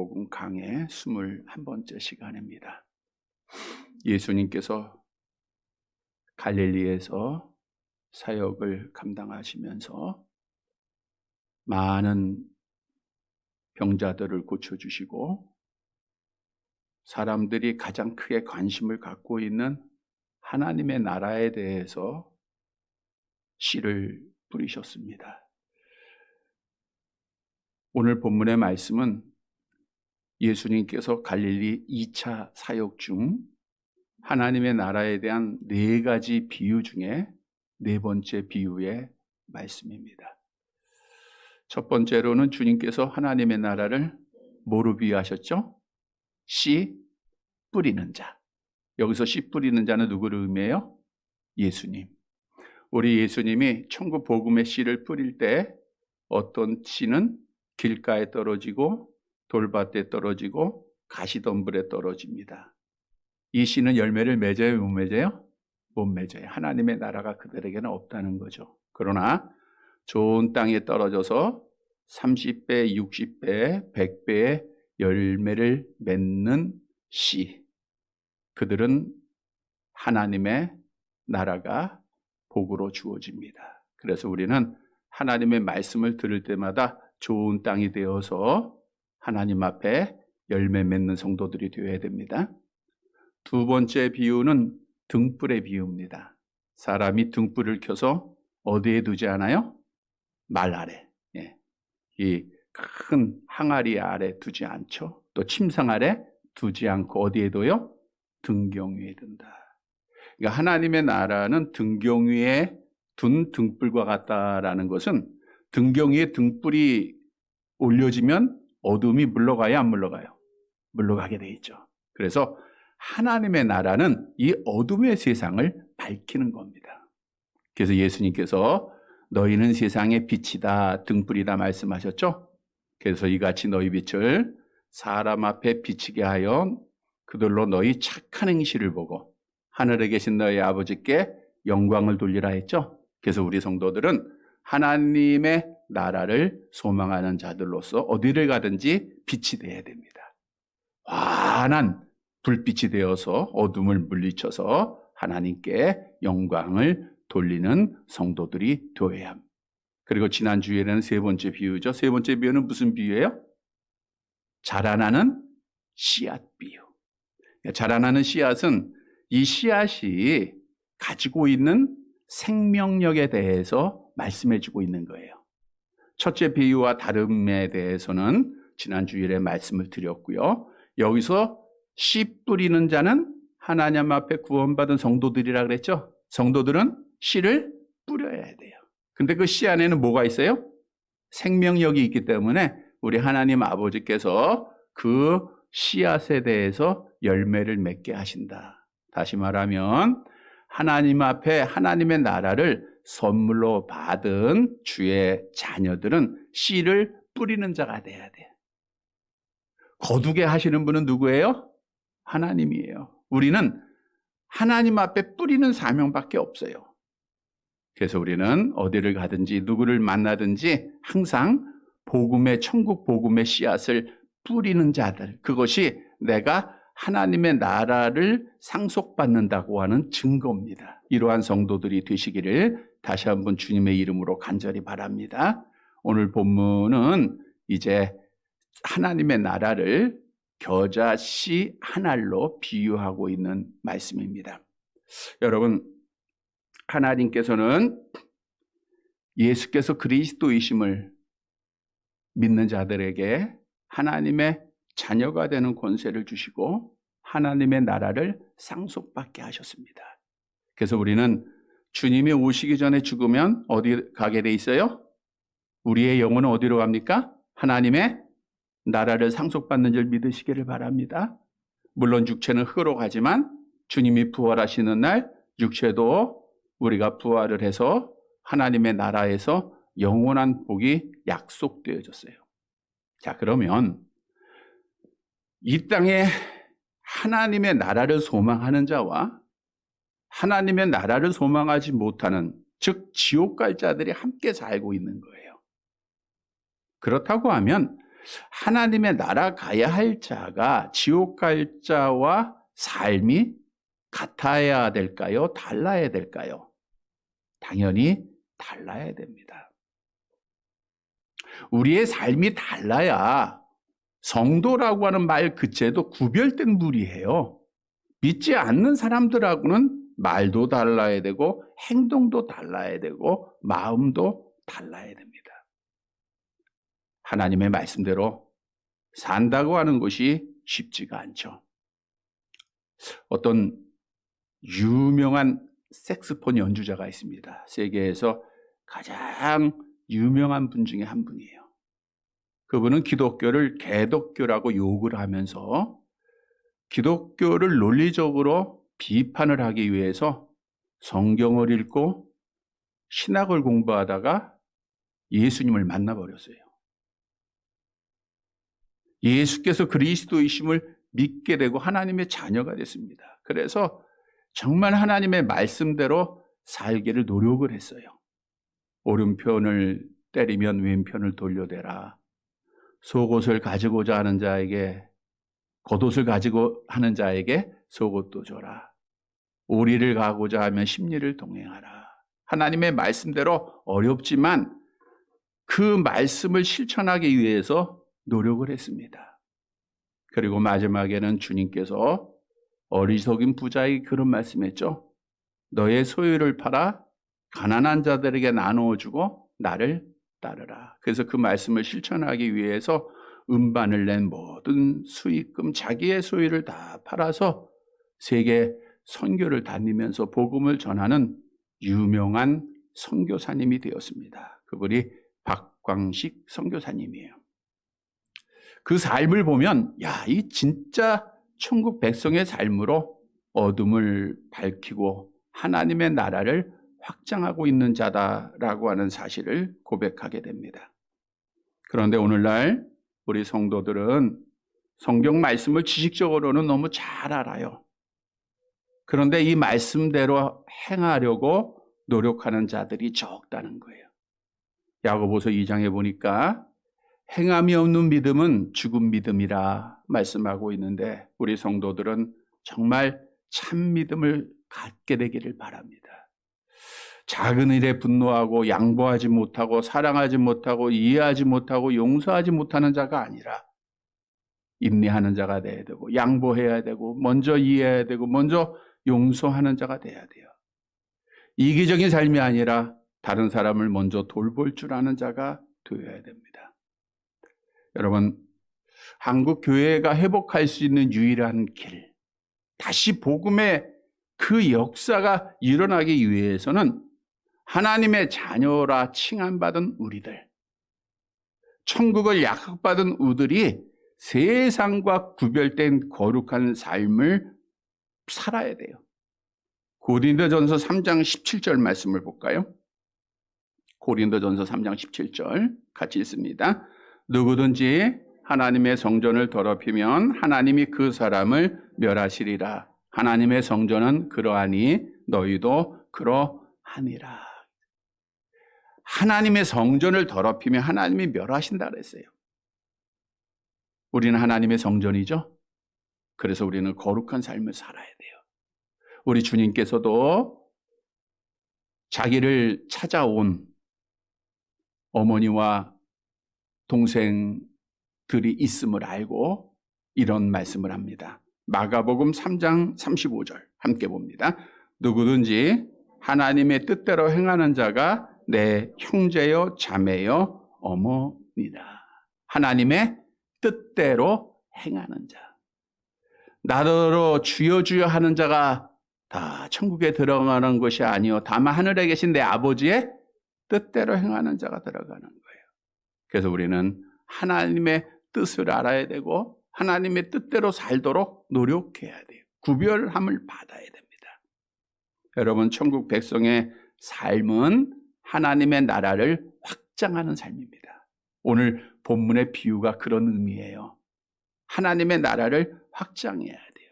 마태복음 강의 21번째 시간입니다. 예수님께서 갈릴리에서 사역을 감당하시면서 많은 병자들을 고쳐주시고 사람들이 가장 크게 관심을 갖고 있는 하나님의 나라에 대해서 씨를 뿌리셨습니다. 오늘 본문의 말씀은 예수님께서 갈릴리 2차 사역 중 하나님의 나라에 대한 4가지 비유 중에 4번째 비유의 말씀입니다. 첫 번째로는 주님께서 하나님의 나라를 뭐로 비유하셨죠? 씨 뿌리는 자. 여기서 씨 뿌리는 자는 누구를 의미해요? 예수님. 우리 예수님이 천국 복음의 씨를 뿌릴 때 어떤 씨는 길가에 떨어지고 돌밭에 떨어지고 가시덤불에 떨어집니다. 이 씨는 열매를 맺어요, 못 맺어요? 못 맺어요. 하나님의 나라가 그들에게는 없다는 거죠. 그러나 좋은 땅에 떨어져서 30배, 60배, 100배의 열매를 맺는 씨, 그들은 하나님의 나라가 복으로 주어집니다. 그래서 우리는 하나님의 말씀을 들을 때마다 좋은 땅이 되어서 하나님 앞에 열매 맺는 성도들이 되어야 됩니다. 두 번째 비유는 등불의 비유입니다. 사람이 등불을 켜서 어디에 두지 않아요? 말 아래, 이 큰 항아리 아래 두지 않죠. 또 침상 아래 두지 않고 어디에 둬요? 등경 위에 둔다. 그러니까 하나님의 나라는 등경 위에 둔 등불과 같다라는 것은 등경 위에 등불이 올려지면 어둠이 물러가야 안 물러가요? 물러가게 돼 있죠. 그래서 하나님의 나라는 이 어둠의 세상을 밝히는 겁니다. 그래서 예수님께서 너희는 세상의 빛이다, 등불이다 말씀하셨죠? 그래서 이같이 너희 빛을 사람 앞에 비치게 하여 그들로 너희 착한 행실을 보고 하늘에 계신 너희 아버지께 영광을 돌리라 했죠? 그래서 우리 성도들은 하나님의 나라를 소망하는 자들로서 어디를 가든지 빛이 되어야 됩니다. 환한 불빛이 되어서 어둠을 물리쳐서 하나님께 영광을 돌리는 성도들이 되어야 합니다. 그리고 지난주에는 3번째 비유죠. 3번째 비유는 무슨 비유예요? 자라나는 씨앗 비유. 자라나는 씨앗은 이 씨앗이 가지고 있는 생명력에 대해서 말씀해 주고 있는 거예요. 첫째 비유와 다름에 대해서는 지난 주일에 말씀을 드렸고요. 여기서 씨 뿌리는 자는 하나님 앞에 구원받은 성도들이라 그랬죠. 성도들은 씨를 뿌려야 돼요. 근데 그 씨 안에는 뭐가 있어요? 생명력이 있기 때문에 우리 하나님 아버지께서 그 씨앗에 대해서 열매를 맺게 하신다. 다시 말하면 하나님 앞에 하나님의 나라를 선물로 받은 주의 자녀들은 씨를 뿌리는 자가 돼야 돼요. 거두게 하시는 분은 누구예요? 하나님이에요. 우리는 하나님 앞에 뿌리는 사명밖에 없어요. 그래서 우리는 어디를 가든지 누구를 만나든지 항상 복음의 천국 복음의 씨앗을 뿌리는 자들, 그것이 내가 하나님의 나라를 상속받는다고 하는 증거입니다. 이러한 성도들이 되시기를 다시 한번 주님의 이름으로 간절히 바랍니다. 오늘 본문은 이제 하나님의 나라를 겨자씨 한 알로 비유하고 있는 말씀입니다. 여러분, 하나님께서는 예수께서 그리스도이심을 믿는 자들에게 하나님의 자녀가 되는 권세를 주시고 하나님의 나라를 상속받게 하셨습니다. 그래서 우리는 주님이 오시기 전에 죽으면 어디 가게 돼 있어요? 우리의 영혼은 어디로 갑니까? 하나님의 나라를 상속받는 줄 믿으시기를 바랍니다. 물론 육체는 흙으로 가지만 주님이 부활하시는 날 육체도 우리가 부활을 해서 하나님의 나라에서 영원한 복이 약속되어졌어요. 자, 그러면 이 땅에 하나님의 나라를 소망하는 자와 하나님의 나라를 소망하지 못하는, 즉 지옥 갈 자들이 함께 살고 있는 거예요. 그렇다고 하면 하나님의 나라 가야 할 자가 지옥 갈 자와 삶이 같아야 될까요? 달라야 될까요? 당연히 달라야 됩니다. 우리의 삶이 달라야 성도라고 하는 말 그체도 구별된 무리예요. 믿지 않는 사람들하고는 말도 달라야 되고 행동도 달라야 되고 마음도 달라야 됩니다. 하나님의 말씀대로 산다고 하는 것이 쉽지가 않죠. 어떤 유명한 색소폰 연주자가 있습니다. 세계에서 가장 유명한 분 중에 한 분이에요. 그분은 기독교를 개독교라고 욕을 하면서 기독교를 논리적으로 비판을 하기 위해서 성경을 읽고 신학을 공부하다가 예수님을 만나버렸어요. 예수께서 그리스도이심을 믿게 되고 하나님의 자녀가 됐습니다. 그래서 정말 하나님의 말씀대로 살기를 노력을 했어요. 오른편을 때리면 왼편을 돌려대라. 속옷을 가지고자 하는 자에게, 겉옷을 가지고 하는 자에게 속옷도 줘라. 오리를 가고자 하면 십리를 동행하라. 하나님의 말씀대로 어렵지만 그 말씀을 실천하기 위해서 노력을 했습니다. 그리고 마지막에는 주님께서 어리석인 부자에게 그런 말씀했죠. 너의 소유를 팔아 가난한 자들에게 나누어 주고 나를 따르라. 그래서 그 말씀을 실천하기 위해서 음반을 낸 모든 수익금 자기의 소유를 다 팔아서 세계 선교를 다니면서 복음을 전하는 유명한 선교사님이 되었습니다. 그분이 박광식 선교사님이에요. 그 삶을 보면 이 진짜 천국 백성의 삶으로 어둠을 밝히고 하나님의 나라를 확장하고 있는 자다라고 하는 사실을 고백하게 됩니다. 그런데 오늘날 우리 성도들은 성경 말씀을 지식적으로는 너무 잘 알아요. 그런데 이 말씀대로 행하려고 노력하는 자들이 적다는 거예요. 야고보서 2장에 보니까 행함이 없는 믿음은 죽은 믿음이라 말씀하고 있는데 우리 성도들은 정말 참 믿음을 갖게 되기를 바랍니다. 작은 일에 분노하고 양보하지 못하고 사랑하지 못하고 이해하지 못하고 용서하지 못하는 자가 아니라 인내하는 자가 돼야 되고 양보해야 되고 먼저 이해해야 되고 먼저 용서하는 자가 돼야 돼요. 이기적인 삶이 아니라 다른 사람을 먼저 돌볼 줄 아는 자가 되어야 됩니다. 여러분, 한국 교회가 회복할 수 있는 유일한 길, 다시 복음의 그 역사가 일어나기 위해서는 하나님의 자녀라 칭함받은 우리들, 천국을 약속받은 우들이 세상과 구별된 거룩한 삶을 살아야 돼요. 고린도전서 3장 17절 말씀을 볼까요? 고린도전서 3장 17절 같이 읽습니다. 누구든지 하나님의 성전을 더럽히면 하나님이 그 사람을 멸하시리라. 하나님의 성전은 그러하니 너희도 그러하니라. 하나님의 성전을 더럽히면 하나님이 멸하신다 그랬어요. 우리는 하나님의 성전이죠. 그래서 우리는 거룩한 삶을 살아야 돼요. 우리 주님께서도 자기를 찾아온 어머니와 동생들이 있음을 알고 이런 말씀을 합니다. 마가복음 3장 35절 함께 봅니다. 누구든지 하나님의 뜻대로 행하는 자가 내 형제요 자매요 어머니다. 하나님의 뜻대로 행하는 자. 나더러 주여 주여 하는 자가 다 천국에 들어가는 것이 아니요 다만 하늘에 계신 내 아버지의 뜻대로 행하는 자가 들어가는 거예요. 그래서 우리는 하나님의 뜻을 알아야 되고 하나님의 뜻대로 살도록 노력해야 돼요. 구별함을 받아야 됩니다. 여러분, 천국 백성의 삶은 하나님의 나라를 확장하는 삶입니다. 오늘 본문의 비유가 그런 의미예요. 하나님의 나라를 확장해야 돼요.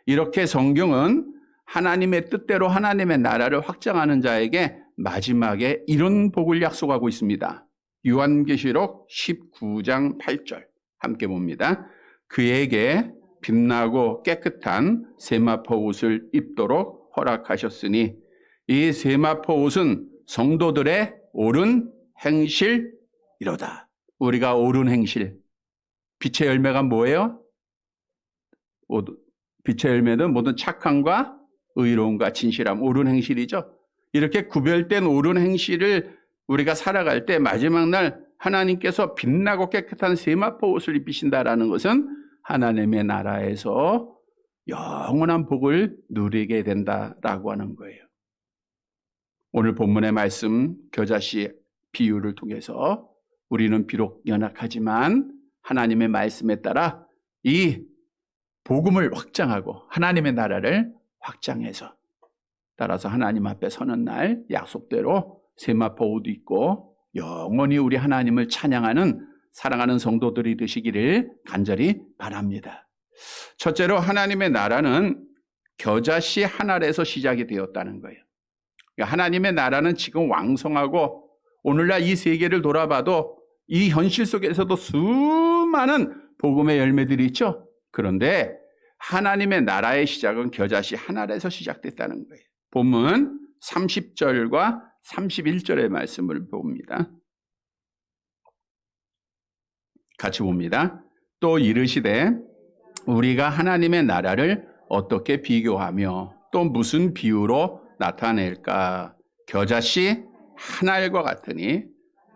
이렇게 성경은 하나님의 뜻대로 하나님의 나라를 확장하는 자에게 마지막에 이런 복을 약속하고 있습니다. 요한계시록 19장 8절 함께 봅니다. 그에게 빛나고 깨끗한 세마포 옷을 입도록 허락하셨으니 이 세마포 옷은 성도들의 옳은 행실이로다. 우리가 옳은 행실. 빛의 열매가 뭐예요? 빛의 열매는 모든 착함과 의로움과 진실함, 옳은 행실이죠. 이렇게 구별된 옳은 행실을 우리가 살아갈 때 마지막 날 하나님께서 빛나고 깨끗한 세마포 옷을 입히신다라는 것은 하나님의 나라에서 영원한 복을 누리게 된다라고 하는 거예요. 오늘 본문의 말씀 겨자씨 비유를 통해서 우리는 비록 연약하지만 하나님의 말씀에 따라 이 복음을 확장하고 하나님의 나라를 확장해서 따라서 하나님 앞에 서는 날 약속대로 세마포 옷도 입고 영원히 우리 하나님을 찬양하는 사랑하는 성도들이 되시기를 간절히 바랍니다. 첫째로 하나님의 나라는 겨자씨 한 알에서 시작이 되었다는 거예요. 그러니까 하나님의 나라는 지금 왕성하고 오늘날 이 세계를 돌아봐도 이 현실 속에서도 수많은 복음의 열매들이 있죠. 그런데 하나님의 나라의 시작은 겨자씨 한 알에서 시작됐다는 거예요. 본문 30절과 31절의 말씀을 봅니다. 같이 봅니다. 또 이르시되 우리가 하나님의 나라를 어떻게 비교하며 또 무슨 비유로 나타낼까? 겨자씨 한 알과 같으니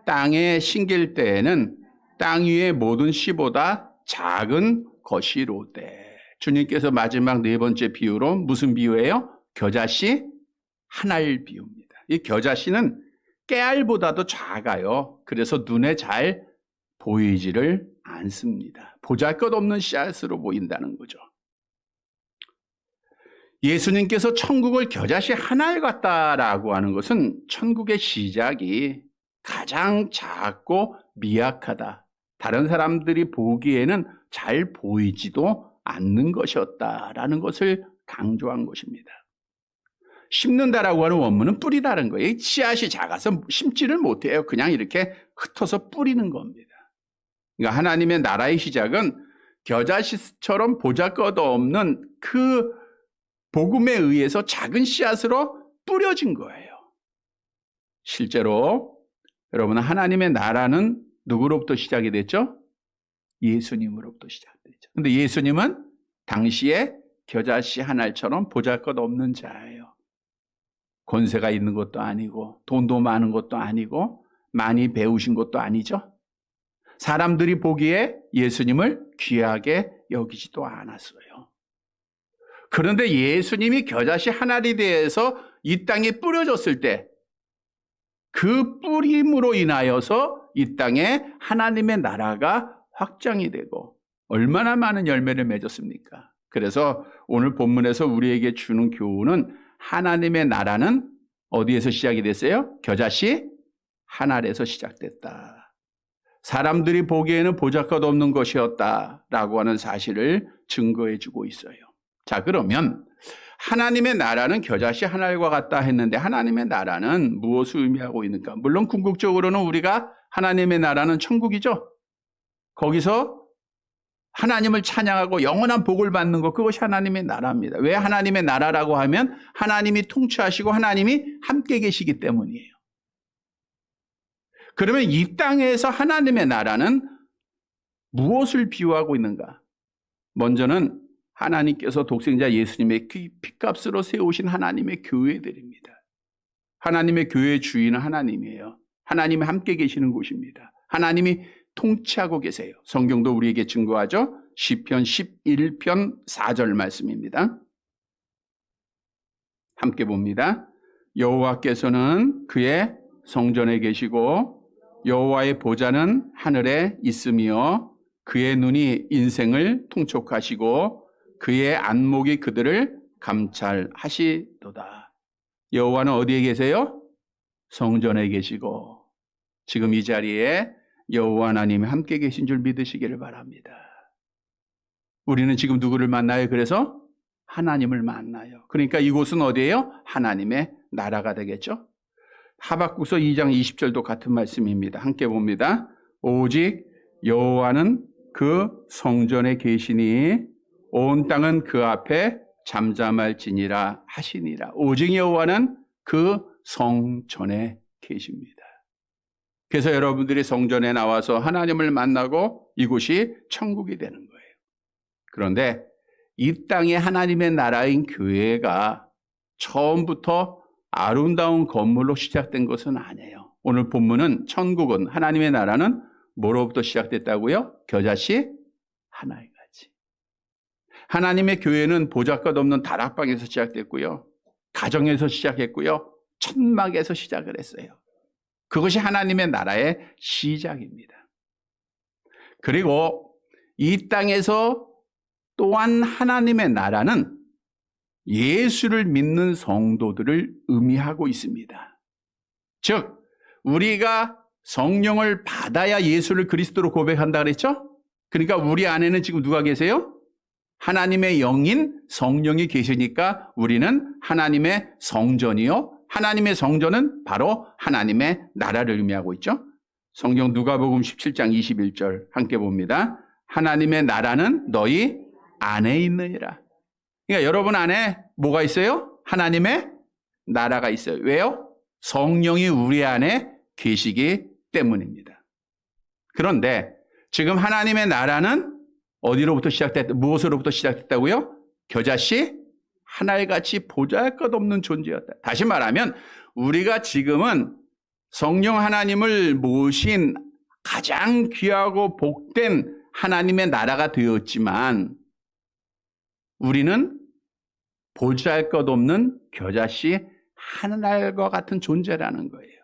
땅에 심길 때에는 땅 위의 모든 씨보다 작은 것이로되. 주님께서 마지막 네 번째 비유로 무슨 비유예요? 겨자씨 한 알 비유입니다. 이 겨자씨는 깨알보다도 작아요. 그래서 눈에 잘 보이지를 않습니다. 보잘것없는 씨앗으로 보인다는 거죠. 예수님께서 천국을 겨자씨 한 알 같다라고 하는 것은 천국의 시작이 가장 작고 미약하다. 다른 사람들이 보기에는 잘 보이지도 않는 것이었다라는 것을 강조한 것입니다. 심는다라고 하는 원문은 뿌리다는 거예요. 씨앗이 작아서 심지를 못해요. 그냥 이렇게 흩어서 뿌리는 겁니다. 그러니까 하나님의 나라의 시작은 겨자씨처럼 보잘것없는 그 복음에 의해서 작은 씨앗으로 뿌려진 거예요. 실제로 여러분 하나님의 나라는 누구로부터 시작이 됐죠? 예수님으로부터 시작됐죠. 그런데 예수님은 당시에 겨자씨 한 알처럼 보잘것없는 자예요. 권세가 있는 것도 아니고 돈도 많은 것도 아니고 많이 배우신 것도 아니죠. 사람들이 보기에 예수님을 귀하게 여기지도 않았어요. 그런데 예수님이 겨자씨 한 알이 대해서 이 땅에 뿌려졌을 때 그 뿌림으로 인하여서 이 땅에 하나님의 나라가 확장이 되고 얼마나 많은 열매를 맺었습니까? 그래서 오늘 본문에서 우리에게 주는 교훈은 하나님의 나라는 어디에서 시작이 됐어요? 겨자씨 한 알에서 시작됐다. 사람들이 보기에는 보잘것없는 것이었다라고 하는 사실을 증거해 주고 있어요. 자, 그러면 하나님의 나라는 겨자씨 한 알과 같다 했는데 하나님의 나라는 무엇을 의미하고 있는가? 물론 궁극적으로는 우리가 하나님의 나라는 천국이죠. 거기서 하나님을 찬양하고 영원한 복을 받는 것, 그것이 하나님의 나라입니다. 왜 하나님의 나라라고 하면 하나님이 통치하시고 하나님이 함께 계시기 때문이에요. 그러면 이 땅에서 하나님의 나라는 무엇을 비유하고 있는가? 먼저는 하나님께서 독생자 예수님의 피값으로 세우신 하나님의 교회들입니다. 하나님의 교회의 주인은 하나님이에요. 하나님이 함께 계시는 곳입니다. 하나님이 통치하고 계세요. 성경도 우리에게 증거하죠. 시편 11편 4절 말씀입니다. 함께 봅니다. 여호와께서는 그의 성전에 계시고 여호와의 보좌는 하늘에 있으며 그의 눈이 인생을 통촉하시고 그의 안목이 그들을 감찰하시도다. 여호와는 어디에 계세요? 성전에 계시고 지금 이 자리에 여호와 하나님이 함께 계신 줄 믿으시기를 바랍니다. 우리는 지금 누구를 만나요? 그래서 하나님을 만나요. 그러니까 이곳은 어디예요? 하나님의 나라가 되겠죠. 하박국서 2장 20절도 같은 말씀입니다. 함께 봅니다. 오직 여호와는 그 성전에 계시니 온 땅은 그 앞에 잠잠할지니라 하시니라. 오직 여호와는 그 성전에 계십니다. 그래서 여러분들이 성전에 나와서 하나님을 만나고 이곳이 천국이 되는 거예요. 그런데 이 땅에 하나님의 나라인 교회가 처음부터 아름다운 건물로 시작된 것은 아니에요. 오늘 본문은 천국은, 하나님의 나라는 뭐로부터 시작됐다고요? 겨자씨 하나의 가지. 하나님의 교회는 보잘것 없는 다락방에서 시작됐고요. 가정에서 시작했고요. 천막에서 시작을 했어요. 그것이 하나님의 나라의 시작입니다. 그리고 이 땅에서 또한 하나님의 나라는 예수를 믿는 성도들을 의미하고 있습니다. 즉, 우리가 성령을 받아야 예수를 그리스도로 고백한다 그랬죠? 그러니까 우리 안에는 지금 누가 계세요? 하나님의 영인 성령이 계시니까 우리는 하나님의 성전이요. 하나님의 성전은 바로 하나님의 나라를 의미하고 있죠. 성경 누가복음 17장 21절 함께 봅니다. 하나님의 나라는 너희 안에 있느니라. 그러니까 여러분 안에 뭐가 있어요? 하나님의 나라가 있어요. 왜요? 성령이 우리 안에 계시기 때문입니다. 그런데 지금 하나님의 나라는 어디로부터 시작됐다? 무엇으로부터 시작됐다고요? 겨자씨 하늘같이 보잘것없는 존재였다. 다시 말하면 우리가 지금은 성령 하나님을 모신 가장 귀하고 복된 하나님의 나라가 되었지만 우리는 보잘것없는 겨자씨 하늘과 같은 존재라는 거예요.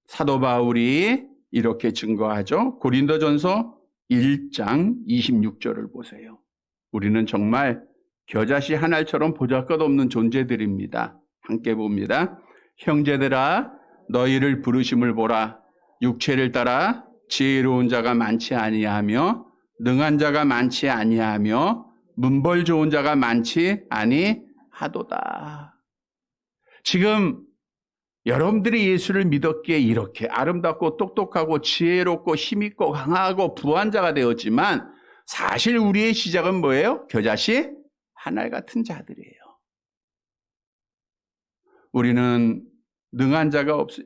사도 바울이 이렇게 증거하죠. 고린도전서 1장 26절을 보세요. 우리는 정말 겨자씨 하늘처럼 보잘것없는 존재들입니다. 함께 봅니다. 형제들아 너희를 부르심을 보라. 육체를 따라 지혜로운 자가 많지 아니하며 능한 자가 많지 아니하며 문벌 좋은 자가 많지 아니하도다. 지금 여러분들이 예수를 믿었기에 이렇게 아름답고 똑똑하고 지혜롭고 힘있고 강하고 부한 자가 되었지만 사실 우리의 시작은 뭐예요? 겨자씨 하늘 같은 자들이에요. 우리는 능한 자가 없어요.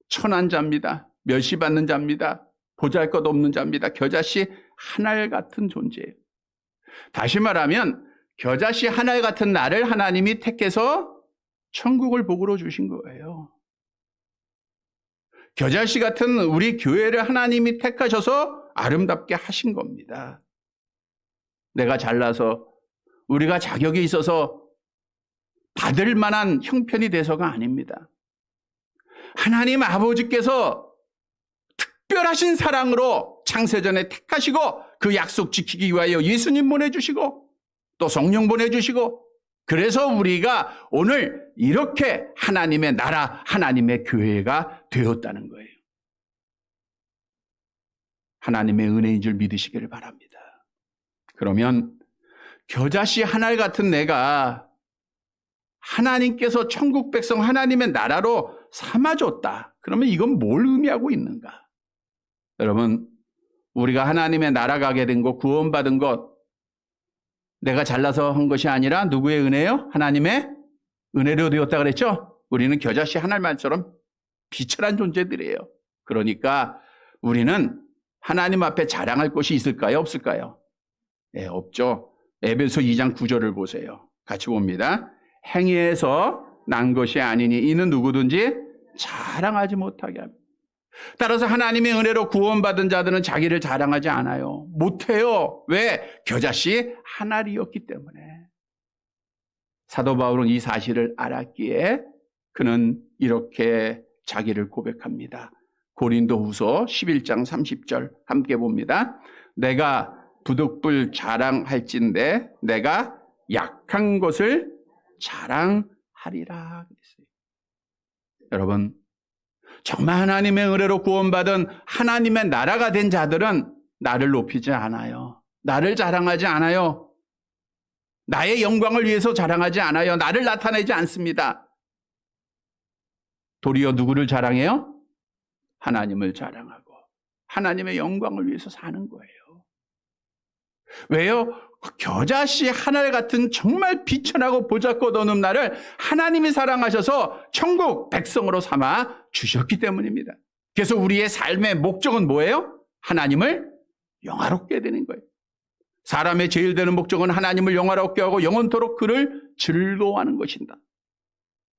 천한 자입니다. 멸시받는 자입니다. 보잘것없는 자입니다. 겨자씨 하늘 같은 존재예요. 다시 말하면 겨자씨 하늘 같은 나를 하나님이 택해서 천국을 복으로 주신 거예요. 겨자씨 같은 우리 교회를 하나님이 택하셔서 아름답게 하신 겁니다. 내가 잘나서 우리가 자격이 있어서 받을 만한 형편이 돼서가 아닙니다. 하나님 아버지께서 특별하신 사랑으로 창세전에 택하시고 그 약속 지키기 위하여 예수님 보내주시고 또 성령 보내주시고 그래서 우리가 오늘 이렇게 하나님의 나라, 하나님의 교회가 되었다는 거예요. 하나님의 은혜인 줄 믿으시기를 바랍니다. 그러면 겨자씨 하늘 같은 내가 하나님께서 천국 백성 하나님의 나라로 삼아줬다. 그러면 이건 뭘 의미하고 있는가? 여러분, 우리가 하나님의 나라 가게 된 것, 구원받은 것, 내가 잘나서 한 것이 아니라 누구의 은혜요? 하나님의 은혜로 되었다 그랬죠? 우리는 겨자씨 하늘만처럼 비천한 존재들이에요. 그러니까 우리는 하나님 앞에 자랑할 것이 있을까요? 없을까요? 네, 없죠. 에베소 2장 9절을 보세요. 같이 봅니다. 행위에서 난 것이 아니니 이는 누구든지 자랑하지 못하게 합니다. 따라서 하나님의 은혜로 구원받은 자들은 자기를 자랑하지 않아요. 못해요. 왜? 겨자씨 하늘이었기 때문에. 사도 바울은 이 사실을 알았기에 그는 이렇게 자기를 고백합니다. 고린도후서 11장 30절 함께 봅니다. 내가 부득불 자랑할진대 내가 약한 것을 자랑하리라 그랬어요. 여러분, 정말 하나님의 은혜로 구원받은 하나님의 나라가 된 자들은 나를 높이지 않아요. 나를 자랑하지 않아요. 나의 영광을 위해서 자랑하지 않아요. 나를 나타내지 않습니다. 도리어 누구를 자랑해요? 하나님을 자랑하고 하나님의 영광을 위해서 사는 거예요. 왜요? 겨자씨 하나 같은 정말 비천하고 보잘것없는 나를 하나님이 사랑하셔서 천국 백성으로 삼아 주셨기 때문입니다. 그래서 우리의 삶의 목적은 뭐예요? 하나님을 영화롭게 되는 거예요. 사람의 제일 되는 목적은 하나님을 영화롭게 하고 영원토록 그를 즐거워하는 것이다.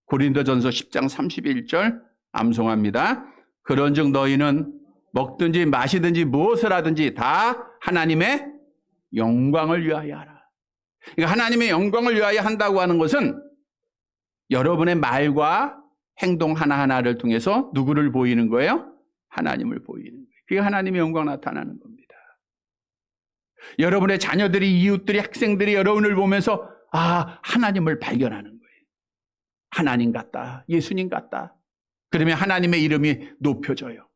고린도전서 10장 31절 암송합니다. 그런즉 너희는 먹든지 마시든지 무엇을 하든지 다 하나님의 영광을 위하여 하라. 그러니까 하나님의 영광을 위하여 한다고 하는 것은 여러분의 말과 행동 하나하나를 통해서 누구를 보이는 거예요? 하나님을 보이는 거예요. 그게 하나님의 영광 나타나는 겁니다. 여러분의 자녀들이, 이웃들이, 학생들이 여러분을 보면서 하나님을 발견하는 거예요. 하나님 같다. 예수님 같다. 그러면 하나님의 이름이 높여져요.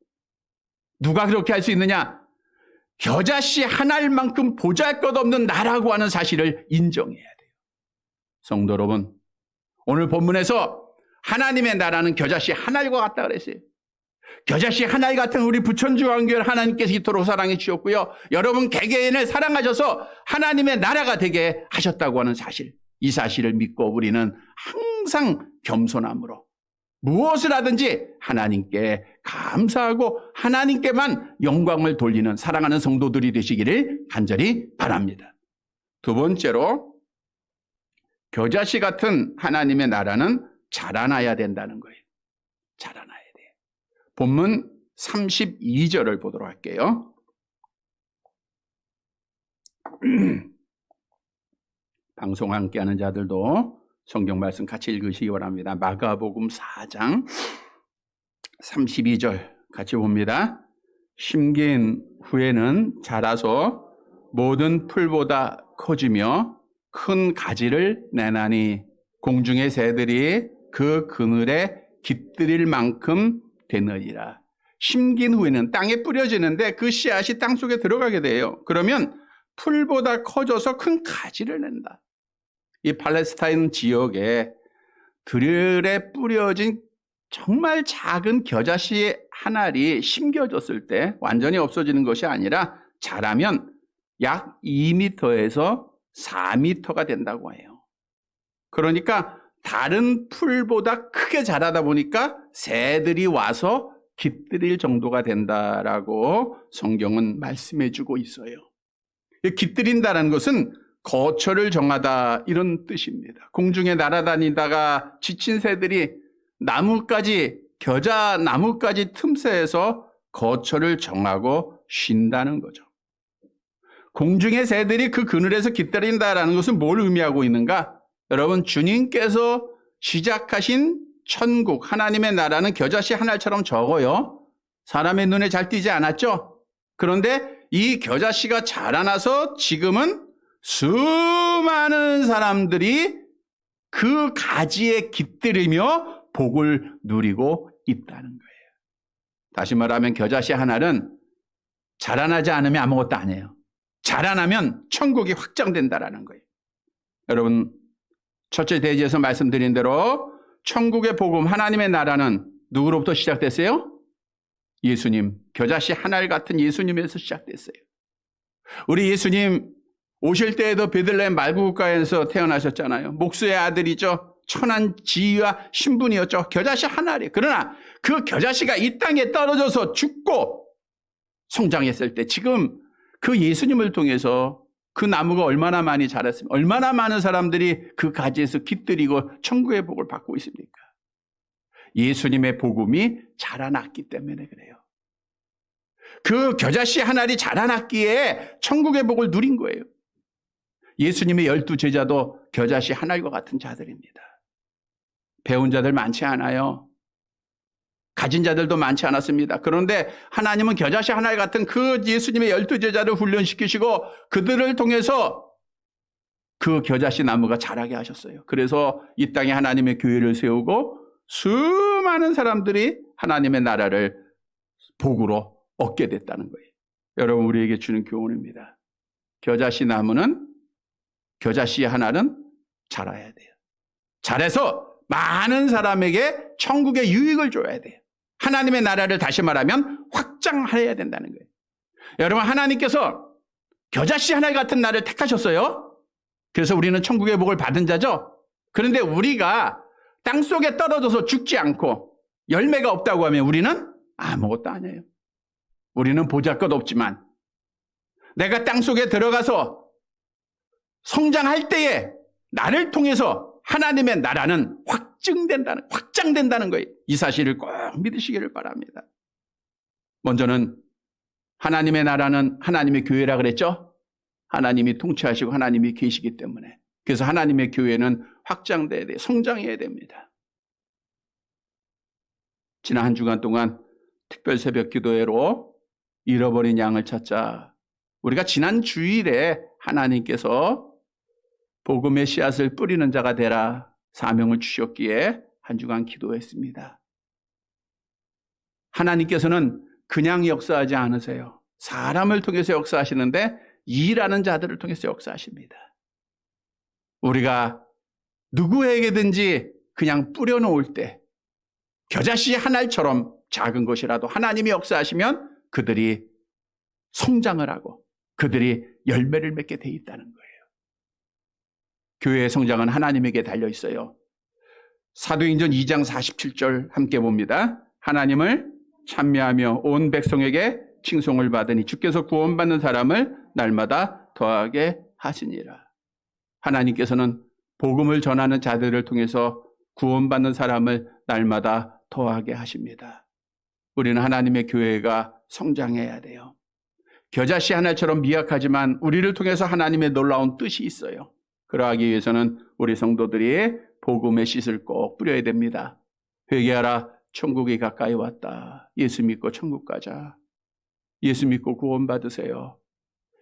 누가 그렇게 할 수 있느냐? 겨자씨 하나만큼 보잘것없는 나라고 하는 사실을 인정해야 돼요. 성도 여러분, 오늘 본문에서 하나님의 나라는 겨자씨 하나과 같다 그랬어요. 겨자씨 하나 같은 우리 부천주한교회 하나님께서 이토록 사랑해 주셨고요. 여러분 개개인을 사랑하셔서 하나님의 나라가 되게 하셨다고 하는 사실, 이 사실을 믿고 우리는 항상 겸손함으로 무엇을 하든지 하나님께 감사하고 하나님께만 영광을 돌리는 사랑하는 성도들이 되시기를 간절히 바랍니다. 두 번째로 겨자씨 같은 하나님의 나라는 자라나야 된다는 거예요. 자라나야 돼요. 본문 32절을 보도록 할게요. 방송 함께하는 자들도 성경 말씀 같이 읽으시기 바랍니다. 마가복음 4장 32절 같이 봅니다. 심긴 후에는 자라서 모든 풀보다 커지며 큰 가지를 내나니 공중의 새들이 그 그늘에 깃들일 만큼 되느니라. 심긴 후에는 땅에 뿌려지는데 그 씨앗이 땅속에 들어가게 돼요. 그러면 풀보다 커져서 큰 가지를 낸다. 이 팔레스타인 지역에 들에 뿌려진 정말 작은 겨자씨 한 알이 심겨졌을 때 완전히 없어지는 것이 아니라 자라면 약 2m에서 4m가 된다고 해요. 그러니까 다른 풀보다 크게 자라다 보니까 새들이 와서 깃들일 정도가 된다라고 성경은 말씀해 주고 있어요. 깃들인다는 것은 거처를 정하다 이런 뜻입니다. 공중에 날아다니다가 지친 새들이 나무까지, 겨자 나무까지 틈새에서 거처를 정하고 쉰다는 거죠. 공중의 새들이 그 그늘에서 깃들인다라는 것은 뭘 의미하고 있는가? 여러분, 주님께서 시작하신 천국, 하나님의 나라는 겨자씨 한 알처럼 적어요. 사람의 눈에 잘 띄지 않았죠? 그런데 이 겨자씨가 자라나서 지금은 수많은 사람들이 그 가지에 깃들이며 복을 누리고 있다는 거예요. 다시 말하면 겨자씨 한 알은 자라나지 않으면 아무것도 아니에요. 자라나면 천국이 확장된다는 거예요. 여러분, 첫째 대지에서 말씀드린 대로 천국의 복음, 하나님의 나라는 누구로부터 시작됐어요? 예수님, 겨자씨 한 알 같은 예수님에서 시작됐어요. 우리 예수님 오실 때에도 베들레헴 말구가에서 태어나셨잖아요. 목수의 아들이죠. 천한 지위와 신분이었죠. 겨자씨 한 알이에요. 그러나 그 겨자씨가 이 땅에 떨어져서 죽고 성장했을 때 지금 그 예수님을 통해서 그 나무가 얼마나 많이 자랐으면 얼마나 많은 사람들이 그 가지에서 깃들이고 천국의 복을 받고 있습니까? 예수님의 복음이 자라났기 때문에 그래요. 그 겨자씨 한 알이 자라났기에 천국의 복을 누린 거예요. 예수님의 12 제자도 겨자씨 한 알과 같은 자들입니다. 배운 자들 많지 않아요. 가진 자들도 많지 않았습니다. 그런데 하나님은 겨자씨 한 알 같은 그 예수님의 12 제자를 훈련시키시고 그들을 통해서 그 겨자씨 나무가 자라게 하셨어요. 그래서 이 땅에 하나님의 교회를 세우고 수많은 사람들이 하나님의 나라를 복으로 얻게 됐다는 거예요. 여러분, 우리에게 주는 교훈입니다. 겨자씨 나무는, 겨자씨 한 알은 자라야 돼요. 자라서 많은 사람에게 천국의 유익을 줘야 돼요. 하나님의 나라를 다시 말하면 확장해야 된다는 거예요. 여러분, 하나님께서 겨자씨 하나 같은 나를 택하셨어요. 그래서 우리는 천국의 복을 받은 자죠. 그런데 우리가 땅속에 떨어져서 죽지 않고 열매가 없다고 하면 우리는 아무것도 아니에요. 우리는 보잘것없지만 내가 땅속에 들어가서 성장할 때에 나를 통해서 하나님의 나라는 확장된다는 거예요. 이 사실을 꼭 믿으시기를 바랍니다. 먼저는 하나님의 나라는 하나님의 교회라 그랬죠? 하나님이 통치하시고 하나님이 계시기 때문에. 그래서 하나님의 교회는 확장돼야 돼요. 성장해야 됩니다. 지난 한 주간 동안 특별 새벽 기도회로 잃어버린 양을 찾자. 우리가 지난 주일에 하나님께서 복음의 씨앗을 뿌리는 자가 되라 사명을 주셨기에 한 주간 기도했습니다. 하나님께서는 그냥 역사하지 않으세요. 사람을 통해서 역사하시는데 일하는 자들을 통해서 역사하십니다. 우리가 누구에게든지 그냥 뿌려놓을 때 겨자씨 한 알처럼 작은 것이라도 하나님이 역사하시면 그들이 성장을 하고 그들이 열매를 맺게 돼 있다는 거예요. 교회의 성장은 하나님에게 달려 있어요. 사도행전 2장 47절 함께 봅니다. 하나님을 찬미하며 온 백성에게 칭송을 받으니 주께서 구원받는 사람을 날마다 더하게 하시니라. 하나님께서는 복음을 전하는 자들을 통해서 구원받는 사람을 날마다 더하게 하십니다. 우리는 하나님의 교회가 성장해야 돼요. 겨자씨 하나처럼 미약하지만 우리를 통해서 하나님의 놀라운 뜻이 있어요. 그러하기 위해서는 우리 성도들이 복음의 씨를 꼭 뿌려야 됩니다. 회개하라, 천국이 가까이 왔다. 예수 믿고 천국 가자. 예수 믿고 구원받으세요.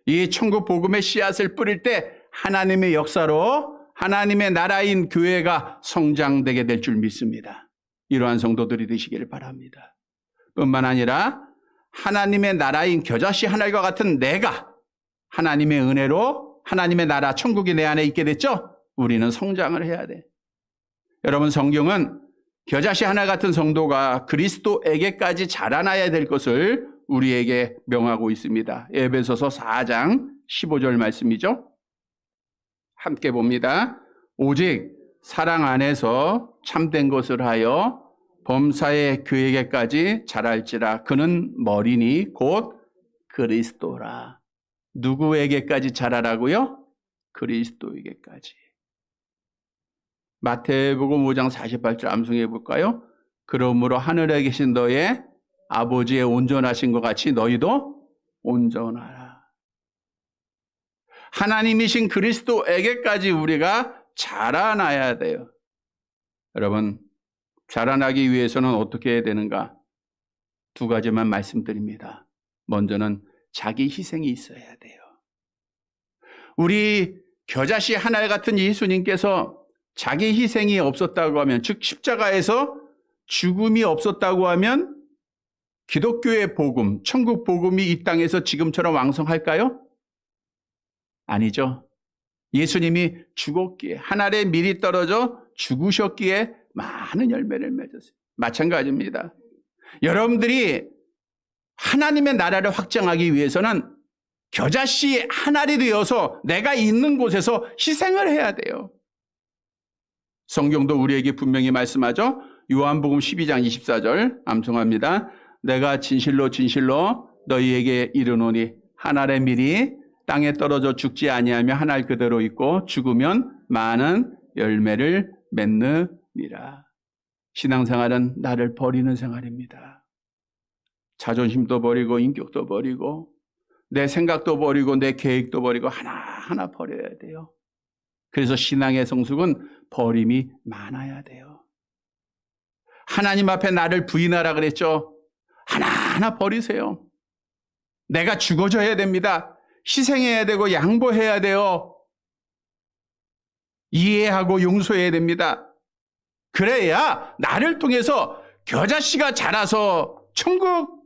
이 천국 복음의 씨앗을 뿌릴 때 하나님의 역사로 하나님의 나라인 교회가 성장되게 될 줄 믿습니다. 이러한 성도들이 되시기를 바랍니다. 뿐만 아니라 하나님의 나라인 겨자씨 하나과 같은 내가 하나님의 은혜로 하나님의 나라 천국이 내 안에 있게 됐죠? 우리는 성장을 해야 돼. 여러분, 성경은 겨자씨 하나 같은 성도가 그리스도에게까지 자라나야 될 것을 우리에게 명하고 있습니다. 에베소서 4장 15절 말씀이죠. 함께 봅니다. 오직 사랑 안에서 참된 것을 하여 범사의 그에게까지 자랄지라. 그는 머리니 곧 그리스도라. 누구에게까지 자라라고요? 그리스도에게까지. 마태복음 5장 48절 암송해 볼까요? 그러므로 하늘에 계신 너의 아버지의 온전하신 것 같이 너희도 온전하라. 하나님이신 그리스도에게까지 우리가 자라나야 돼요. 여러분, 자라나기 위해서는 어떻게 해야 되는가? 두 가지만 말씀드립니다. 먼저는 자기 희생이 있어야 돼요. 우리 겨자씨 하나 같은 예수님께서 자기 희생이 없었다고 하면, 즉 십자가에서 죽음이 없었다고 하면 기독교의 복음, 천국 복음이 이 땅에서 지금처럼 왕성할까요? 아니죠. 예수님이 죽었기에, 하늘에 미리 떨어져 죽으셨기에 많은 열매를 맺었어요. 마찬가지입니다. 여러분들이 하나님의 나라를 확장하기 위해서는 겨자씨 한 알이 되어서 내가 있는 곳에서 희생을 해야 돼요. 성경도 우리에게 분명히 말씀하죠. 요한복음 12장 24절 암송합니다. 내가 진실로 진실로 너희에게 이르노니 한 알의 밀이 땅에 떨어져 죽지 아니하며 한 알 그대로 있고 죽으면 많은 열매를 맺느니라. 신앙생활은 나를 버리는 생활입니다. 자존심도 버리고 인격도 버리고 내 생각도 버리고 내 계획도 버리고 하나하나 버려야 돼요. 그래서 신앙의 성숙은 버림이 많아야 돼요. 하나님 앞에 나를 부인하라 그랬죠. 하나하나 버리세요. 내가 죽어져야 됩니다. 희생해야 되고 양보해야 돼요. 이해하고 용서해야 됩니다. 그래야 나를 통해서 겨자씨가 자라서 천국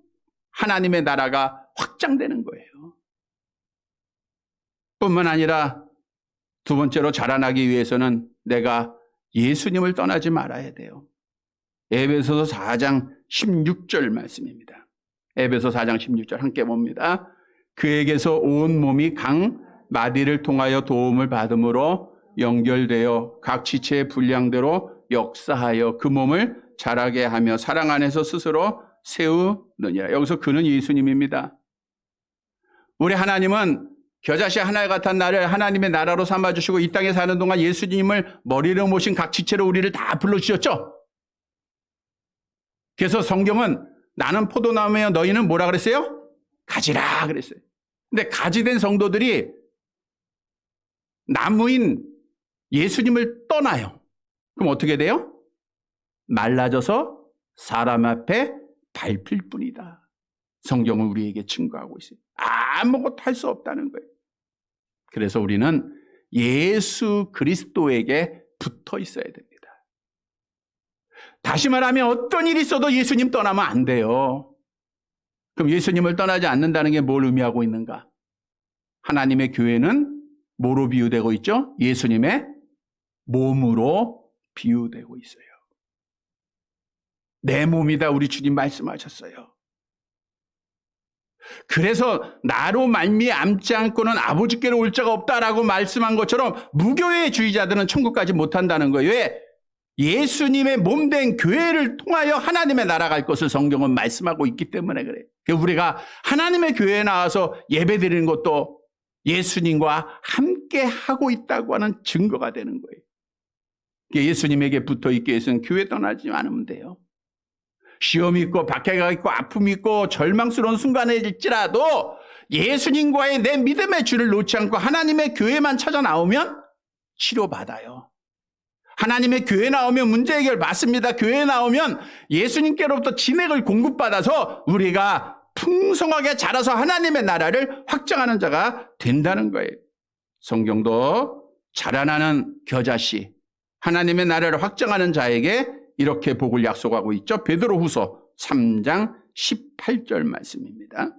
하나님의 나라가 확장되는 거예요. 뿐만 아니라 두 번째로 자라나기 위해서는 내가 예수님을 떠나지 말아야 돼요. 에베소서 4장 16절 말씀입니다. 에베소 4장 16절 함께 봅니다. 그에게서 온 몸이 각 마디를 통하여 도움을 받음으로 연결되어 각 지체의 분량대로 역사하여 그 몸을 자라게 하며 사랑 안에서 스스로 세우느니라. 여기서 그는 예수님입니다. 우리 하나님은 겨자씨 하나 같은 나를 하나님의 나라로 삼아주시고 이 땅에 사는 동안 예수님을 머리로 모신 각 지체로 우리를 다 불러주셨죠. 그래서 성경은 나는 포도나무며 너희는 뭐라 그랬어요? 가지라 그랬어요. 근데 가지된 성도들이 나무인 예수님을 떠나요. 그럼 어떻게 돼요? 말라져서 사람 앞에 밟힐 뿐이다. 성경은 우리에게 증거하고 있어요. 아무것도 할 수 없다는 거예요. 그래서 우리는 예수 그리스도에게 붙어 있어야 됩니다. 다시 말하면 어떤 일이 있어도 예수님 떠나면 안 돼요. 그럼 예수님을 떠나지 않는다는 게 뭘 의미하고 있는가? 하나님의 교회는 뭐로 비유되고 있죠? 예수님의 몸으로 비유되고 있어요. 내 몸이다 우리 주님 말씀하셨어요. 그래서 나로 말미암지 않고는 아버지께로 올 자가 없다라고 말씀한 것처럼 무교회의 주의자들은 천국 가지 못한다는 거예요. 왜? 예수님의 몸된 교회를 통하여 하나님의 나라 갈 것을 성경은 말씀하고 있기 때문에 그래요. 우리가 하나님의 교회에 나와서 예배드리는 것도 예수님과 함께 하고 있다고 하는 증거가 되는 거예요. 예수님에게 붙어 있기 위해서는 교회 떠나지 않으면 돼요. 시험이 있고 박해가 있고 아픔이 있고 절망스러운 순간일지라도 예수님과의 내 믿음의 줄을 놓지 않고 하나님의 교회만 찾아 나오면 치료받아요. 하나님의 교회 나오면 문제 해결 받습니다. 교회 나오면 예수님께로부터 진액을 공급받아서 우리가 풍성하게 자라서 하나님의 나라를 확장하는 자가 된다는 거예요. 성경도 자라나는 겨자씨, 하나님의 나라를 확장하는 자에게 이렇게 복을 약속하고 있죠. 베드로후서 3장 18절 말씀입니다.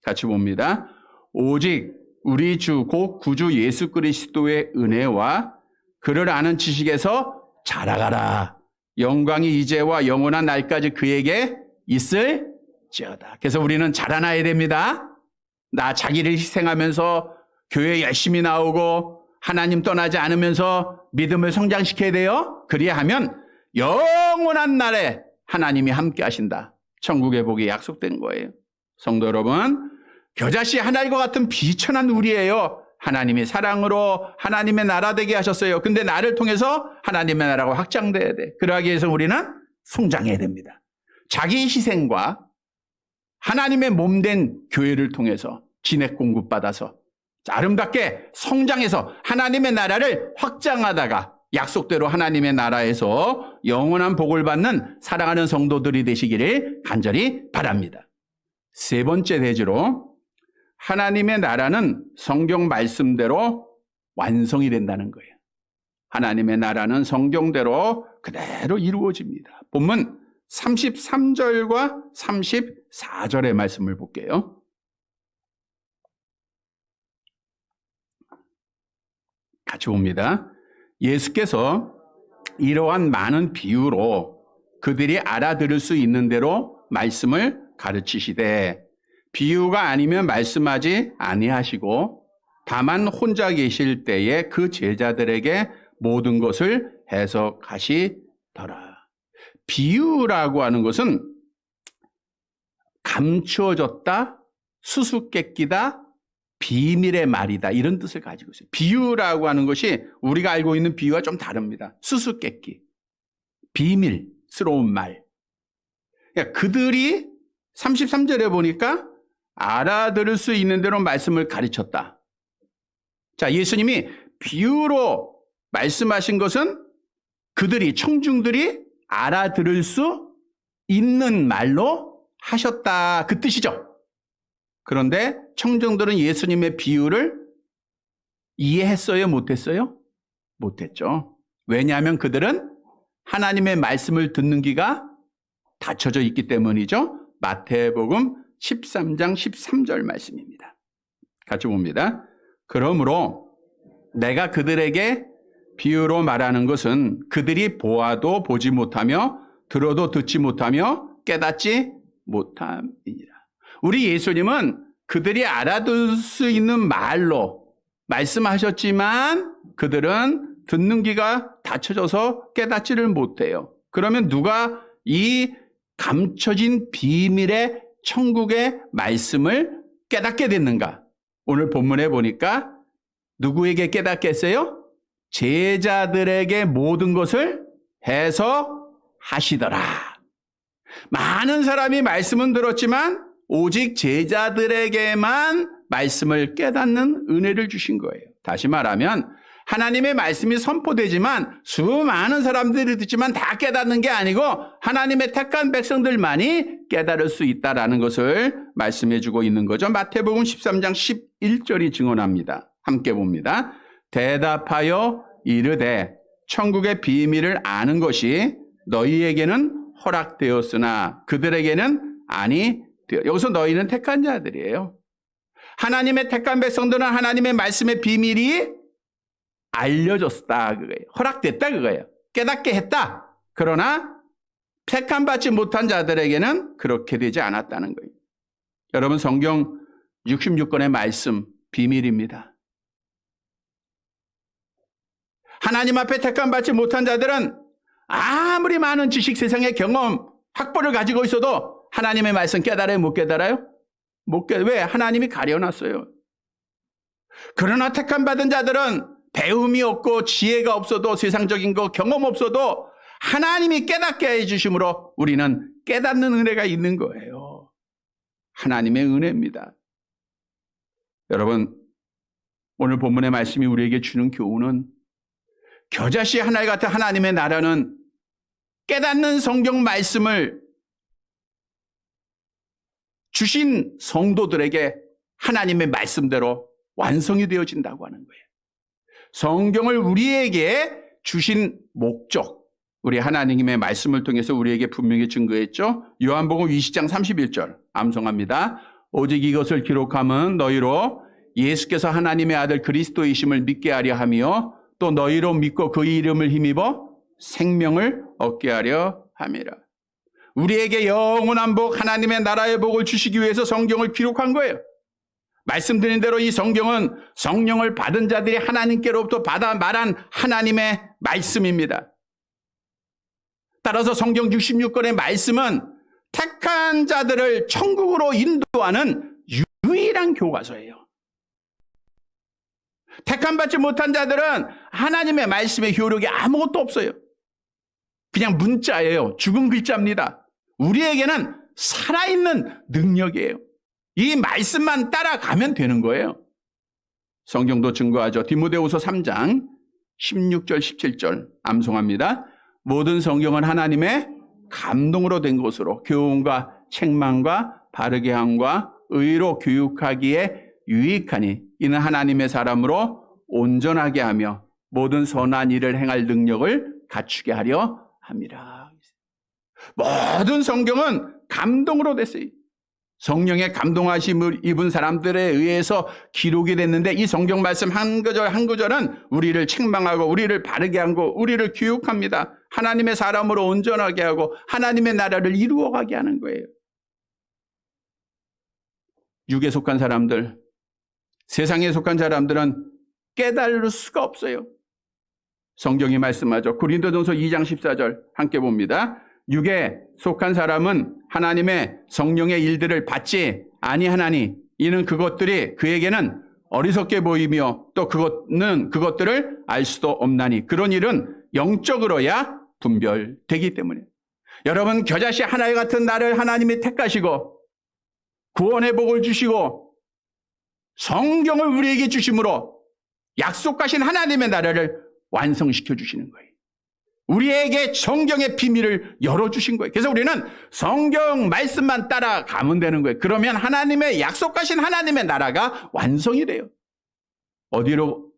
같이 봅니다. 오직 우리 주 곧 구주 예수 그리스도의 은혜와 그를 아는 지식에서 자라가라. 영광이 이제와 영원한 날까지 그에게 있을지어다. 그래서 우리는 자라나야 됩니다. 나 자기를 희생하면서 교회 열심히 나오고 하나님 떠나지 않으면서 믿음을 성장시켜야 돼요. 그리하면 영원한 날에 하나님이 함께 하신다. 천국의 복이 약속된 거예요. 성도 여러분, 겨자씨 하나일과 같은 비천한 우리예요. 하나님이 사랑으로 하나님의 나라 되게 하셨어요. 근데 나를 통해서 하나님의 나라가 확장돼야 돼. 그러기 위해서 우리는 성장해야 됩니다. 자기 희생과 하나님의 몸된 교회를 통해서 진액 공급받아서 아름답게 성장해서 하나님의 나라를 확장하다가 약속대로 하나님의 나라에서 영원한 복을 받는 사랑하는 성도들이 되시기를 간절히 바랍니다. 세 번째 대지로 하나님의 나라는 성경 말씀대로 완성이 된다는 거예요. 하나님의 나라는 성경대로 그대로 이루어집니다. 본문 33절과 34절의 말씀을 볼게요. 같이 봅니다. 예수께서 이러한 많은 비유로 그들이 알아들을 수 있는 대로 말씀을 가르치시되 비유가 아니면 말씀하지 아니하시고 다만 혼자 계실 때에 그 제자들에게 모든 것을 해석하시더라. 비유라고 하는 것은 감추어졌다, 수수께끼다, 비밀의 말이다 이런 뜻을 가지고 있어요. 비유라고 하는 것이 우리가 알고 있는 비유와 좀 다릅니다. 수수께끼, 비밀스러운 말. 그러니까 그들이 33절에 보니까 알아들을 수 있는 대로 말씀을 가르쳤다. 자, 예수님이 비유로 말씀하신 것은 그들이, 청중들이 알아들을 수 있는 말로 하셨다. 그 뜻이죠. 그런데 청중들은 예수님의 비유를 이해했어요? 못했어요? 못했죠. 왜냐하면 그들은 하나님의 말씀을 듣는 귀가 닫혀져 있기 때문이죠. 마태복음 13장 13절 말씀입니다. 같이 봅니다. 그러므로 내가 그들에게 비유로 말하는 것은 그들이 보아도 보지 못하며 들어도 듣지 못하며 깨닫지 못함이니라. 우리 예수님은 그들이 알아들 수 있는 말로 말씀하셨지만 그들은 듣는 귀가 닫혀져서 깨닫지를 못해요. 그러면 누가 이 감춰진 비밀의 천국의 말씀을 깨닫게 됐는가? 오늘 본문에 보니까 누구에게 깨닫게 했어요? 제자들에게 모든 것을 해석하시더라. 많은 사람이 말씀은 들었지만 오직 제자들에게만 말씀을 깨닫는 은혜를 주신 거예요. 다시 말하면 하나님의 말씀이 선포되지만 수많은 사람들이 듣지만 다 깨닫는 게 아니고 하나님의 택한 백성들만이 깨달을 수 있다는 것을 말씀해 주고 있는 거죠. 마태복음 13장 11절이 증언합니다. 함께 봅니다. 대답하여 이르되 천국의 비밀을 아는 것이 너희에게는 허락되었으나 그들에게는 아니 되어. 여기서 너희는 택한 자들이에요. 하나님의 택한 백성들은 하나님의 말씀의 비밀이 알려졌다 그거예요. 허락됐다 그거예요. 깨닫게 했다. 그러나 택함 받지 못한 자들에게는 그렇게 되지 않았다는 거예요. 여러분 성경 66권의 말씀 비밀입니다. 하나님 앞에 택함 받지 못한 자들은 아무리 많은 지식, 세상의 경험, 학벌을 가지고 있어도 하나님의 말씀 깨달아요? 못 깨달아요? 못 깨달아요. 왜? 하나님이 가려놨어요. 그러나 택함 받은 자들은 배움이 없고 지혜가 없어도 세상적인 거 경험 없어도 하나님이 깨닫게 해주심으로 우리는 깨닫는 은혜가 있는 거예요. 하나님의 은혜입니다. 여러분 오늘 본문의 말씀이 우리에게 주는 교훈은 겨자씨 하나 같은 하나님의 나라는 깨닫는 성경 말씀을 주신 성도들에게 하나님의 말씀대로 완성이 되어진다고 하는 거예요. 성경을 우리에게 주신 목적, 우리 하나님의 말씀을 통해서 우리에게 분명히 증거했죠. 요한복음 20장 31절 암송합니다. 오직 이것을 기록함은 너희로 예수께서 하나님의 아들 그리스도이심을 믿게 하려 하며 또 너희로 믿고 그 이름을 힘입어 생명을 얻게 하려 함이라. 우리에게 영원한 복, 하나님의 나라의 복을 주시기 위해서 성경을 기록한 거예요. 말씀드린 대로 이 성경은 성령을 받은 자들이 하나님께로부터 받아 말한 하나님의 말씀입니다. 따라서 성경 66권의 말씀은 택한 자들을 천국으로 인도하는 유일한 교과서예요. 택함 받지 못한 자들은 하나님의 말씀의 효력이 아무것도 없어요. 그냥 문자예요. 죽은 글자입니다. 우리에게는 살아있는 능력이에요. 이 말씀만 따라가면 되는 거예요. 성경도 증거하죠. 디모데후서 3장 16절 17절 암송합니다. 모든 성경은 하나님의 감동으로 된 것으로 교훈과 책망과 바르게 함과 의로 교육하기에 유익하니 이는 하나님의 사람으로 온전하게 하며 모든 선한 일을 행할 능력을 갖추게 하려 함이라. 모든 성경은 감동으로 됐어요. 성령의 감동하심을 입은 사람들에 의해서 기록이 됐는데 이 성경 말씀 한 구절 한 구절은 우리를 책망하고 우리를 바르게 하고 우리를 교육합니다. 하나님의 사람으로 온전하게 하고 하나님의 나라를 이루어가게 하는 거예요. 육에 속한 사람들, 세상에 속한 사람들은 깨달을 수가 없어요. 성경이 말씀하죠. 고린도전서 2장 14절 함께 봅니다. 육에 속한 사람은 하나님의 성령의 일들을 받지 아니하나니 이는 그것들이 그에게는 어리석게 보이며 또 그것들을 알 수도 없나니 그런 일은 영적으로야 분별되기 때문에. 여러분 겨자씨 하나 같은 나를 하나님이 택하시고 구원의 복을 주시고 성경을 우리에게 주심으로 약속하신 하나님의 나라를 완성시켜 주시는 거예요. 우리에게 성경의 비밀을 열어주신 거예요. 그래서 우리는 성경 말씀만 따라가면 되는 거예요. 그러면 하나님의 약속하신 하나님의 나라가 완성이 돼요. 어디로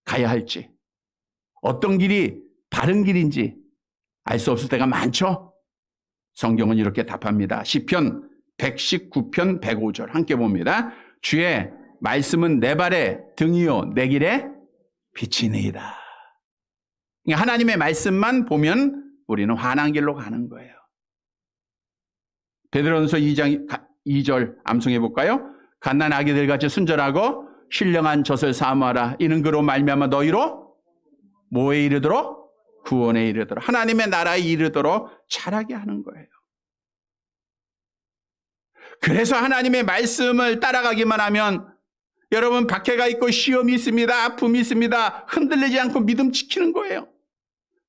가야 할지, 어떤 길이 바른 길인지 알 수 없을 때가 많죠. 성경은 이렇게 답합니다. 시편 119편 105절 함께 봅니다. 주의 말씀은 내 발의 등이요 내 길의 빛이니이다. 하나님의 말씀만 보면 우리는 환한 길로 가는 거예요. 베드로전서 2장 2절 암송해 볼까요? 갓난 아기들 같이 순전하고 신령한 젖을 사모하라. 이는 그로 말미암아 너희로 뭐에 이르도록? 구원에 이르도록, 하나님의 나라에 이르도록 자라게 하는 거예요. 그래서 하나님의 말씀을 따라가기만 하면 여러분, 박해가 있고 시험이 있습니다. 아픔이 있습니다. 흔들리지 않고 믿음 지키는 거예요.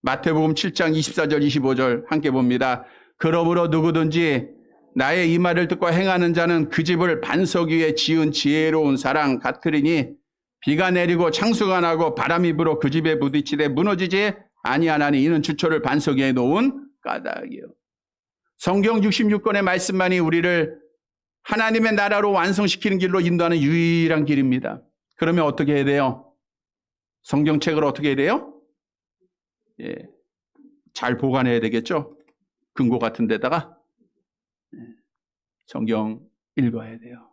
마태복음 7장 24절 25절 함께 봅니다. 그러므로 누구든지 나의 이 말을 듣고 행하는 자는 그 집을 반석 위에 지은 지혜로운 사람 같으리니 비가 내리고 창수가 나고 바람이 불어 그 집에 부딪히되 무너지지 아니하나니 이는 주초를 반석 위에 놓은 까닭이요. 성경 66권의 말씀만이 우리를 하나님의 나라로 완성시키는 길로 인도하는 유일한 길입니다. 그러면 어떻게 해야 돼요? 성경책을 어떻게 해야 돼요? 잘 보관해야 되겠죠? 금고 같은 데다가 성경 읽어야 돼요.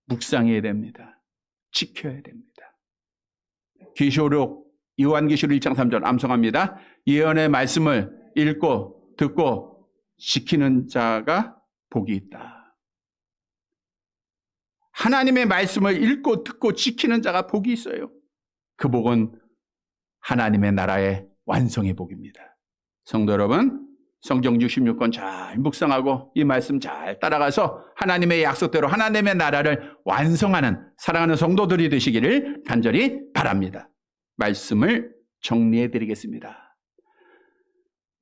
묵상해야 됩니다. 지켜야 됩니다. 계시록 요한계시록 1장 3절 암송합니다. 예언의 말씀을 읽고 듣고 지키는 자가 복이 있다. 하나님의 말씀을 읽고 듣고 지키는 자가 복이 있어요. 그 복은 하나님의 나라의 완성의 복입니다. 성도 여러분, 성경 66권 잘 묵상하고 이 말씀 잘 따라가서 하나님의 약속대로 하나님의 나라를 완성하는 사랑하는 성도들이 되시기를 간절히 바랍니다. 말씀을 정리해 드리겠습니다.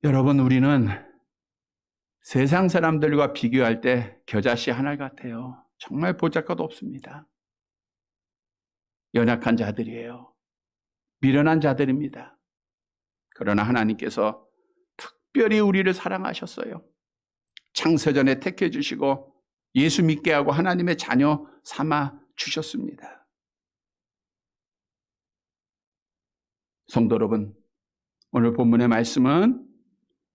여러분, 우리는 세상 사람들과 비교할 때 겨자씨 하나 같아요. 정말 보잘것 없습니다. 연약한 자들이에요. 미련한 자들입니다. 그러나 하나님께서 특별히 우리를 사랑하셨어요. 창세전에 택해 주시고 예수 믿게 하고 하나님의 자녀 삼아 주셨습니다. 성도 여러분, 오늘 본문의 말씀은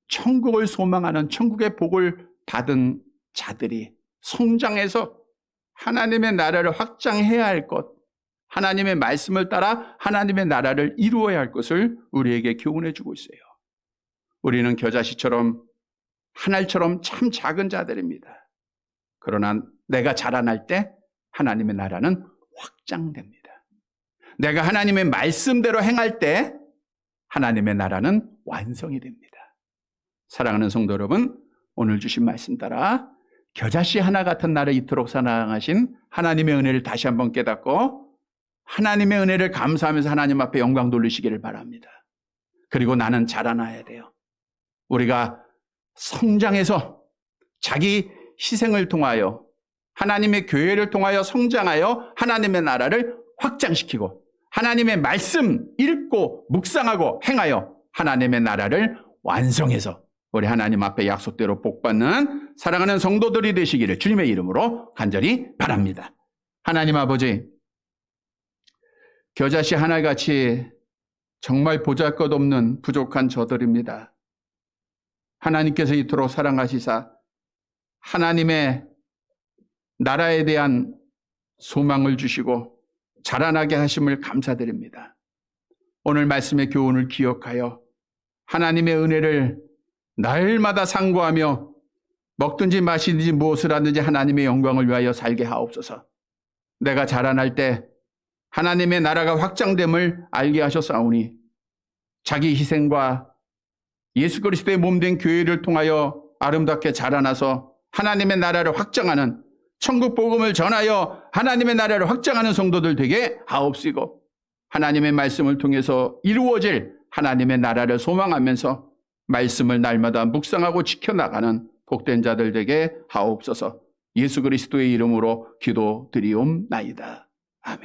천국을 소망하는 천국의 복을 받은 자들이 성장해서 하나님의 나라를 확장해야 할 것, 하나님의 말씀을 따라 하나님의 나라를 이루어야 할 것을 우리에게 교훈해 주고 있어요. 우리는 겨자씨처럼 한 알처럼 참 작은 자들입니다. 그러나 내가 자라날 때 하나님의 나라는 확장됩니다. 내가 하나님의 말씀대로 행할 때 하나님의 나라는 완성이 됩니다. 사랑하는 성도 여러분, 오늘 주신 말씀 따라 겨자씨 하나 같은 나를 이토록 사랑하신 하나님의 은혜를 다시 한번 깨닫고 하나님의 은혜를 감사하면서 하나님 앞에 영광 돌리시기를 바랍니다. 그리고 나는 자라나야 돼요. 우리가 성장해서 자기 희생을 통하여 하나님의 교회를 통하여 성장하여 하나님의 나라를 확장시키고 하나님의 말씀 읽고 묵상하고 행하여 하나님의 나라를 완성해서 우리 하나님 앞에 약속대로 복받는 사랑하는 성도들이 되시기를 주님의 이름으로 간절히 바랍니다. 하나님 아버지, 겨자씨 하나같이 정말 보잘것없는 부족한 저들입니다. 하나님께서 이토록 사랑하시사 하나님의 나라에 대한 소망을 주시고 자라나게 하심을 감사드립니다. 오늘 말씀의 교훈을 기억하여 하나님의 은혜를 날마다 상고하며 먹든지 마시든지 무엇을 하든지 하나님의 영광을 위하여 살게 하옵소서. 내가 자라날 때 하나님의 나라가 확장됨을 알게 하셨사오니 자기 희생과 예수 그리스도의 몸된 교회를 통하여 아름답게 자라나서 하나님의 나라를 확장하는 천국 복음을 전하여 하나님의 나라를 확장하는 성도들 되게 하옵시고 하나님의 말씀을 통해서 이루어질 하나님의 나라를 소망하면서 말씀을 날마다 묵상하고 지켜나가는 복된 자들 되게 하옵소서. 예수 그리스도의 이름으로 기도드리옵나이다. 아멘.